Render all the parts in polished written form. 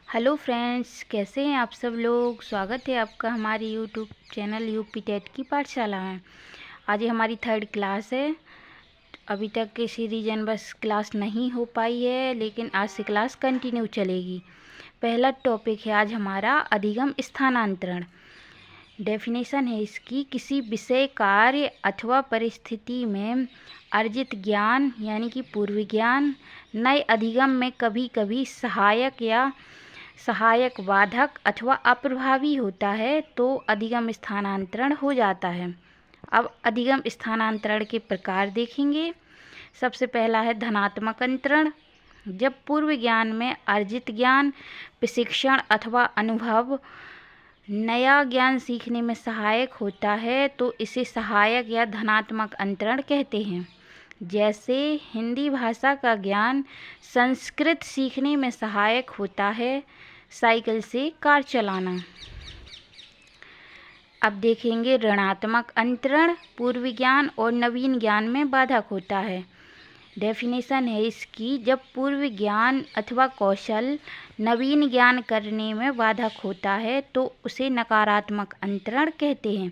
Hello friends, कैसे हैं आप सब लोग। स्वागत है आपका हमारे यूट्यूब चैनल यूपी टेट की पाठशाला में। आज ये हमारी 3rd क्लास है। अभी तक किसी रीजन बस क्लास नहीं हो पाई है, लेकिन आज से क्लास कंटिन्यू चलेगी। पहला टॉपिक है आज हमारा अधिगम स्थानांतरण। डेफिनेशन है इसकी, किसी विषय, कार्य अथवा परिस्थिति में अर्जित ज्ञान यानी कि पूर्व ज्ञान नए अधिगम में कभी कभी सहायक बाधक अथवा अप्रभावी होता है तो अधिगम स्थानांतरण हो जाता है। अब अधिगम स्थानांतरण के प्रकार देखेंगे। सबसे पहला है धनात्मक अंतरण। जब पूर्व ज्ञान में अर्जित ज्ञान, प्रशिक्षण अथवा अनुभव नया ज्ञान सीखने में सहायक होता है तो इसे सहायक या धनात्मक अंतरण कहते हैं। जैसे हिंदी भाषा का ज्ञान संस्कृत सीखने में सहायक होता है, साइकिल से कार चलाना। अब देखेंगे ऋणात्मक अंतरण। पूर्व ज्ञान और नवीन ज्ञान में बाधक होता है। डेफिनेशन है इसकी, जब पूर्व ज्ञान अथवा कौशल नवीन ज्ञान करने में बाधक होता है तो उसे नकारात्मक अंतरण कहते हैं।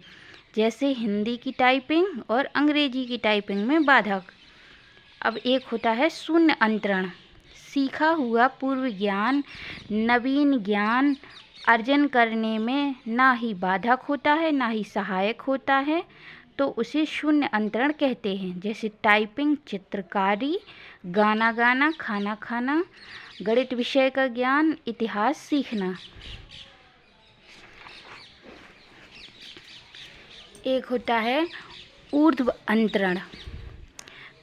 जैसे हिंदी की टाइपिंग और अंग्रेजी की टाइपिंग में बाधक। अब एक होता है शून्य अंतरण। सीखा हुआ पूर्व ज्ञान नवीन ज्ञान अर्जन करने में ना ही बाधक होता है ना ही सहायक होता है तो उसे शून्य अंतरण कहते हैं। जैसे टाइपिंग, चित्रकारी, गाना गाना, खाना खाना, गणित विषय का ज्ञान, इतिहास सीखना। एक होता है ऊर्ध्व अंतरण।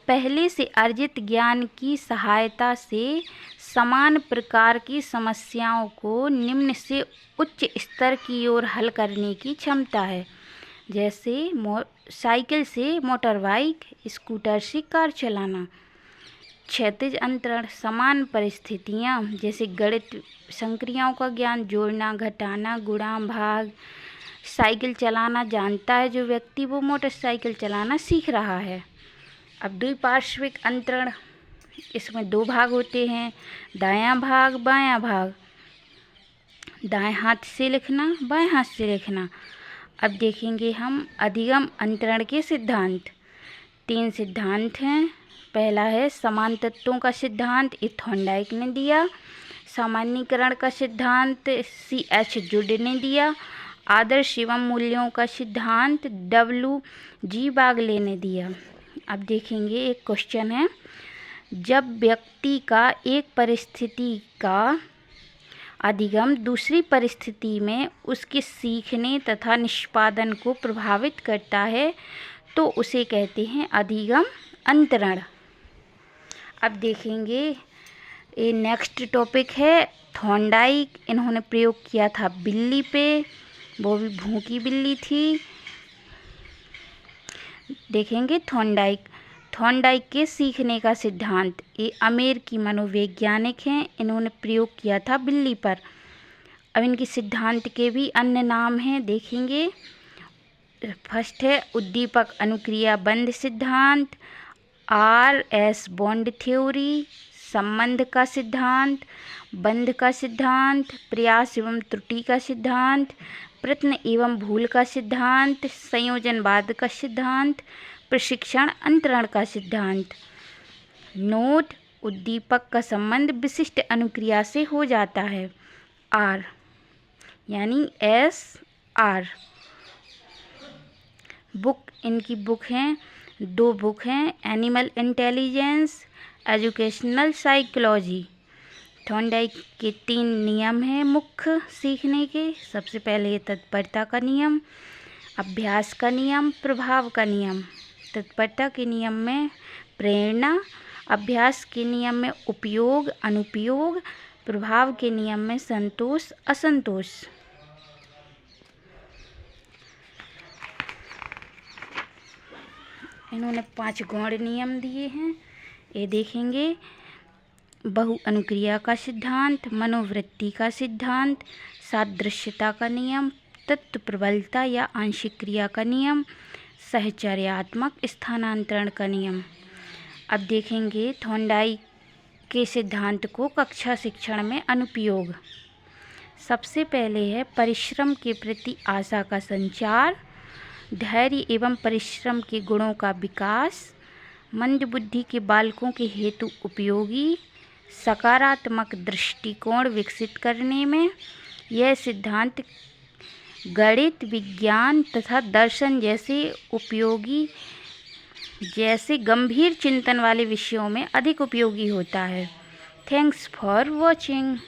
पहले से अर्जित ज्ञान की सहायता से समान प्रकार की समस्याओं को निम्न से उच्च स्तर की ओर हल करने की क्षमता है। जैसे साइकिल से मोटर बाइक, स्कूटर से कार चलाना। क्षैतिज अंतरण। समान परिस्थितियाँ जैसे गणित संक्रियाओं का ज्ञान, जोड़ना, घटाना, गुणा, भाग। साइकिल चलाना जानता है जो व्यक्ति, वो मोटरसाइकिल चलाना सीख रहा है। अब द्विपार्श्विक अंतरण। इसमें 2 भाग होते हैं, दायां भाग, बायां भाग। दाएं हाथ से लिखना, बाएं हाथ से लिखना। अब देखेंगे हम अधिगम अंतरण के सिद्धांत। 3 सिद्धांत हैं। पहला है समान तत्वों का सिद्धांत, ये थॉर्नडाइक ने दिया। सामान्यीकरण का सिद्धांत C.H. जुड ने दिया। आदर्श एवं मूल्यों का सिद्धांत W.G. बागले ने दिया। अब देखेंगे एक क्वेश्चन है, जब व्यक्ति का एक परिस्थिति का अधिगम दूसरी परिस्थिति में उसके सीखने तथा निष्पादन को प्रभावित करता है तो उसे कहते हैं अधिगम अंतरण। अब देखेंगे ये नेक्स्ट टॉपिक है थॉर्नडाइक। इन्होंने प्रयोग किया था बिल्ली पे, वो भी भूखी बिल्ली थी। देखेंगे थॉर्नडाइक के सीखने का सिद्धांत। ये अमेरिकी मनोवैज्ञानिक हैं, इन्होंने प्रयोग किया था बिल्ली पर। अब इनके सिद्धांत के भी अन्य नाम हैं, देखेंगे। फर्स्ट है उद्दीपक अनुक्रिया बंध सिद्धांत, R.S. बॉन्ड थ्योरी, संबंध का सिद्धांत, बंध का सिद्धांत, प्रयास एवं त्रुटि का सिद्धांत, प्रयत्न एवं भूल का सिद्धांत, संयोजनवाद का सिद्धांत, प्रशिक्षण अंतरण का सिद्धांत। नोट, उद्दीपक का संबंध विशिष्ट अनुक्रिया से हो जाता है, R यानी SR। बुक, इनकी बुक हैं, 2 बुक हैं, animal intelligence, educational psychology. Thorndike के 3 नियम हैं मुख्य सीखने के। सबसे पहले तत्परता का नियम, अभ्यास का नियम, प्रभाव का नियम। तत्परता के नियम में प्रेरणा, अभ्यास के नियम में उपयोग अनुपयोग, प्रभाव के नियम में संतोष असंतोष। इन्होंने 5 गौण नियम दिए हैं, ये देखेंगे। बहु अनुक्रिया का सिद्धांत, मनोवृत्ति का सिद्धांत, सादृश्यता का नियम, तत्व प्रबलता या आंशिक क्रिया का नियम, सहचर्यात्मक स्थानांतरण का नियम। अब देखेंगे थॉर्नडाइक के सिद्धांत को कक्षा शिक्षण में अनुप्रयोग। सबसे पहले है परिश्रम के प्रति आशा का संचार, धैर्य एवं परिश्रम के गुणों का विकास, मंदबुद्धि के बालकों के हेतु उपयोगी, सकारात्मक दृष्टिकोण विकसित करने में। यह सिद्धांत गणित, विज्ञान तथा दर्शन जैसे गंभीर चिंतन वाले विषयों में अधिक उपयोगी होता है। Thanks for watching.